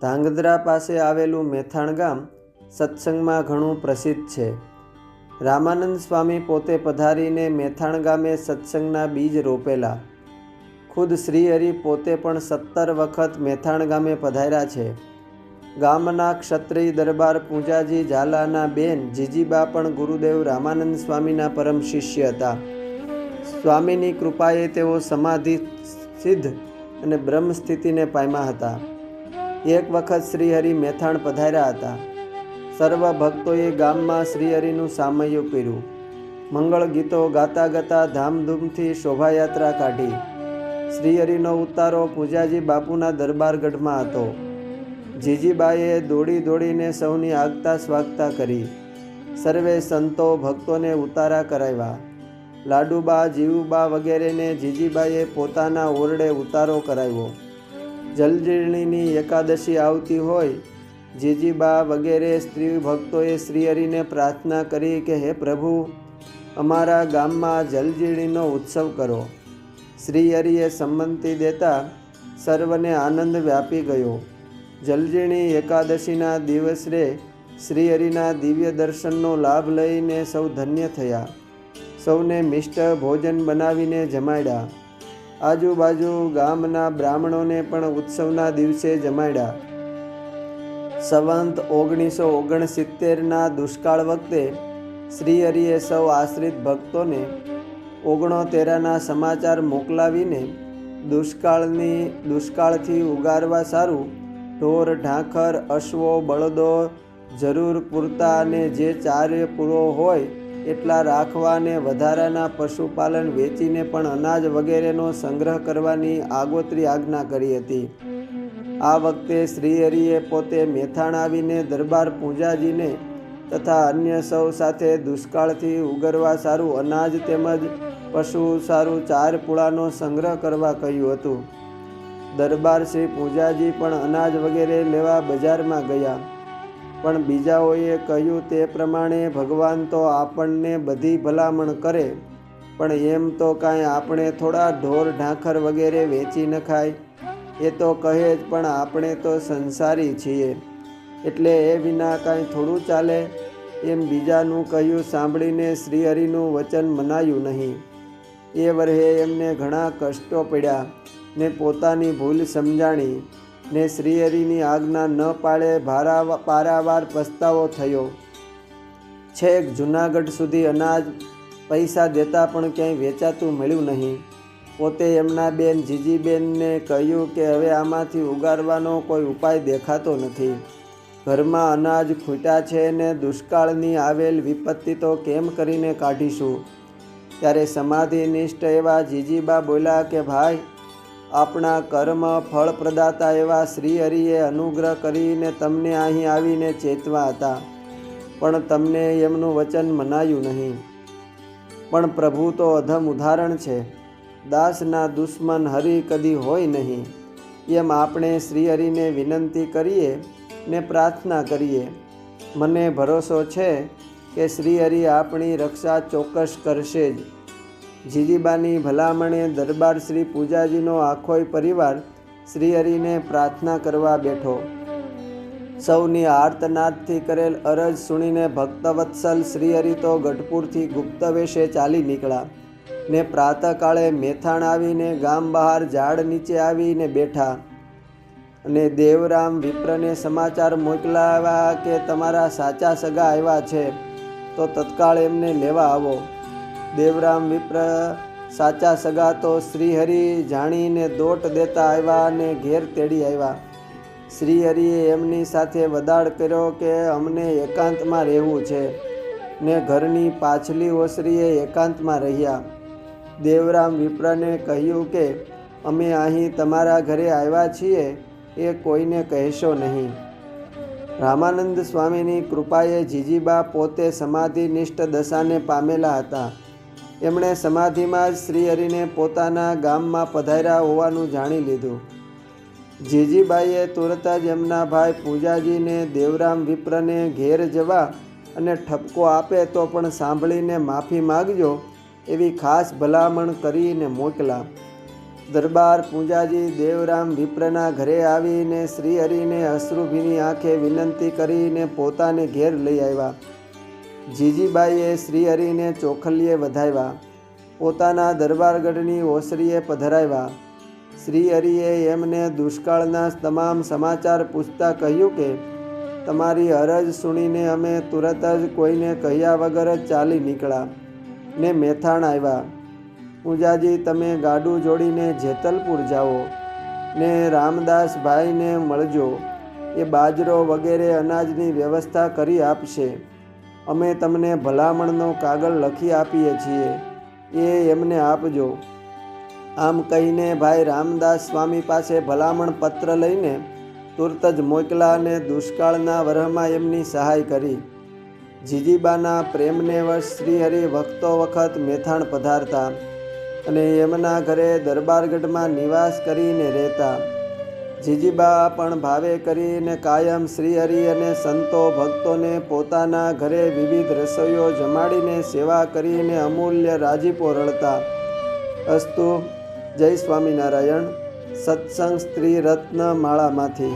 ધાંગધ્રા પાસે આવેલું મેથાણ ગામ સત્સંગમાં ઘણું પ્રસિદ્ધ છે. રામાનંદ સ્વામી પોતે પધારીને મેથાણ ગામે સત્સંગના બીજ રોપેલા. ખુદ શ્રીહરિ પોતે પણ 17 વખત મેથાણ ગામે પધાર્યા છે. ગામના ક્ષત્રિય દરબાર પૂજાજી ઝાલાના બેન જીજીબા પણ ગુરુદેવ રામાનંદ સ્વામીના પરમ શિષ્ય હતા. સ્વામીની કૃપાએ તેઓ સમાધિ સિદ્ધ અને બ્રહ્મ સ્થિતિને પામ્યા હતા. એક વખત શ્રીહરિ મેથાણ પધાર્યા હતા. સર્વ ભક્તોએ ગામમાં શ્રીહરિનું સામૈયું કર્યું. મંગળ ગીતો ગાતા ગાતા ધામધૂમથી શોભાયાત્રા કાઢી. શ્રીહરિનો ઉતારો પૂજાજી બાપુના દરબારગઢમાં હતો. જીજીબાએ દોડી દોડીને સૌની આગતા સ્વાગતા કરી. સર્વે સંતો ભક્તોને ઉતારા કરાવ્યા. લાડુબા જીવુબા વગેરેને જીજીબાએ પોતાના ઓરડે ઉતારો કરાવ્યો. જલજીર્ણીની એકાદશી આવતી હોય, જીજીબા વગેરે સ્ત્રી ભક્તોએ શ્રીહરિને પ્રાર્થના કરી કે હે પ્રભુ, અમારા ગામમાં જલજીર્ણીનો ઉત્સવ કરો. શ્રીહરિએ સંમતિ દેતા સર્વને આનંદ વ્યાપી ગયો. જલજીર્ણી એકાદશીના દિવસે શ્રીહરિના દિવ્ય દર્શનનો લાભ લઈને સૌ ધન્ય થયા. સૌને મિષ્ટ ભોજન બનાવીને જમાડ્યા. આજુબાજુ ગામના બ્રાહ્મણોને પણ ઉત્સવના દિવસે જમાડ્યા. સંવંત 1969ના દુષ્કાળ વખતે શ્રીહરિએ સૌ આશ્રિત ભક્તોને 69ના સમાચાર મોકલાવીને દુષ્કાળથી ઉગારવા સારું ઢોર ઢાંખર અશ્વો બળદો જરૂર પૂરતા અને જે ચારે પૂરો હોય એટલા રાખવા અને વધારાના પશુપાલન વેચીને પણ અનાજ વગેરેનો સંગ્રહ કરવાની આગોતરી આજ્ઞા કરી હતી. આ વખતે શ્રીહરિએ પોતે મેથાણ આવીને દરબાર પૂજાજીને તથા અન્ય સૌ સાથે દુષ્કાળથી ઉગરવા સારું અનાજ તેમજ પશુ સારું ચાર પૂળાનો સંગ્રહ કરવા કહ્યું હતું. દરબાર શ્રી પૂજાજી પણ અનાજ વગેરે લેવા બજારમાં ગયા. પણ બીજાઓએ કહ્યું તે પ્રમાણે ભગવાન તો આપણને બધી ભલામણ કરે, પણ એમ તો કાંઈ આપણે થોડા ઢોર ઢાંખર વગેરે વેચી નખાય. એ તો કહે જ, પણ આપણે તો સંસારી છીએ, એટલે એ વિના કાંઈ થોડું ચાલે. એમ બીજાનું કહ્યું સાંભળીને શ્રીહરિનું વચન મનાયું નહીં. એ વરહે એમને ઘણા કષ્ટો પડ્યા ને પોતાની ભૂલ સમજાણી ને શ્રીહરિની આજ્ઞા ન પાળે પારાવાર પસ્તાવો થયો. છેક જૂનાગઢ સુધી અનાજ પૈસા દેતા પણ ક્યાંય વેચાતું મળ્યું નહીં. પોતે એમના બેન જીજીબેનને કહ્યું કે હવે આમાંથી ઉગારવાનો કોઈ ઉપાય દેખાતો નથી. ઘરમાં અનાજ ખૂટ્યા છે ને દુષ્કાળની આવેલ વિપત્તિ તો કેમ કરીને કાઢીશું. ત્યારે સમાધિનિષ્ઠ એવા જીજીબા બોલ્યા કે ભાઈ, આપણા કર્મ ફળ પ્રદાતા એવા શ્રીહરિએ અનુગ્રહ કરીને તમને અહીં આવીને ચેતવા હતા, પણ તમને એમનું વચન મનાયું નહીં. પણ પ્રભુ તો અધમ ઉદાહરણ છે. દાસના દુશ્મન હરિ કદી હોય નહીં. એમ આપણે શ્રીહરિને વિનંતી કરીએ ને પ્રાર્થના કરીએ. મને ભરોસો છે કે શ્રીહરિ આપણી રક્ષા ચોક્કસ કરશે જ. જીજીબાની ભલામણે દરબાર શ્રી પૂજાજીનો આખોય પરિવાર શ્રીહરિને પ્રાર્થના કરવા બેઠો. સૌની આર્તનાદથી કરેલ અરજ સુણીને ભક્તવત્સલ શ્રીહરિ તો ગઢપુરથી ગુપ્ત વેશે ચાલી નીકળ્યા ને પ્રાતઃકાળે મેથાણ આવીને ગામ બહાર ઝાડ નીચે આવીને બેઠા. અને દેવરામ વિપ્રને સમાચાર મોકલાવ્યા કે તમારા સાચા સગા આવ્યા છે, તો તત્કાળ એમને લેવા આવો. દેવરામ વિપ્ર સાચા સગા તો શ્રીહરિ જાણીને દોટ દેતા આવ્યા અને ઘેર તેડી આવ્યા. શ્રીહરિએ એમની સાથે વદાડ કર્યો કે અમને એકાંતમાં રહેવું છે ને ઘરની પાછલી ઓસરીએ એકાંતમાં રહ્યા. દેવરામ વિપ્રને કહ્યું કે અમે અહીં તમારા ઘરે આવ્યા છીએ એ કોઈને કહેશો નહીં. રામાનંદ સ્વામીની કૃપાએ જીજીબા પોતે સમાધિનિષ્ઠ દશાને પામેલા હતા. એમણે સમાધિમાં જ શ્રીહરિને પોતાના ગામમાં પધાર્યા હોવાનું જાણી લીધું. જીજીબાઈએ તુરત જ એમના ભાઈ પૂજાજીને દેવરામ વિપ્રને ઘેર જવા અને ઠપકો આપે તો પણ સાંભળીને માફી માગજો એવી ખાસ ભલામણ કરીને મોકલા. દરબાર પૂંજાજી દેવરામ વિપ્રના ઘરે આવીને શ્રીહરિને અશ્રુભીની આંખે વિનંતી કરીને પોતાને ઘેર લઈ આવ્યા. જીજીબાઈએ શ્રીહરિને ચોખલીએ વધાવ્યા, પોતાના દરબારગઢની ઓસરીએ પધરાવ્યા. શ્રીહરિએ એમને દુષ્કાળના તમામ સમાચાર પૂછતા કહ્યું કે તમારી અરજ સુણીને અમે તુરત જ કોઈને કહ્યા વગર જ ચાલી નીકળ્યા ને મેથાણ આવ્યા. પૂજાજી તમે ગાડું જોડીને જેતલપુર જાઓ ને રામદાસભાઈને મળજો, એ બાજરો વગેરે અનાજની વ્યવસ્થા કરી આપશે. અમે તમને ભલામણનો કાગળ લખી આપીએ છીએ, એ એમને આપજો. આમ કહીને ભાઈ રામદાસ સ્વામી પાસે ભલામણ પત્ર લઈને તુરત જ મોકલા અને દુષ્કાળના વરહમાં એમની સહાય કરી. જીજીબાના પ્રેમને વશ શ્રીહરિ વખતો વખત મેથાણ પધારતા અને એમના ઘરે દરબારગઢમાં નિવાસ કરીને રહેતા. જીજીબા પણ ભાવે કરીને કાયમ શ્રીહરિ અને સંતો ભક્તોને પોતાના ઘરે વિવિધ રસોઈઓ જમાડીને સેવા કરીને અમૂલ્ય રાજીપો રળતા. અસ્તુ. જય સ્વામિનારાયણ. સત્સંગ સ્ત્રી રત્ન માળામાંથી.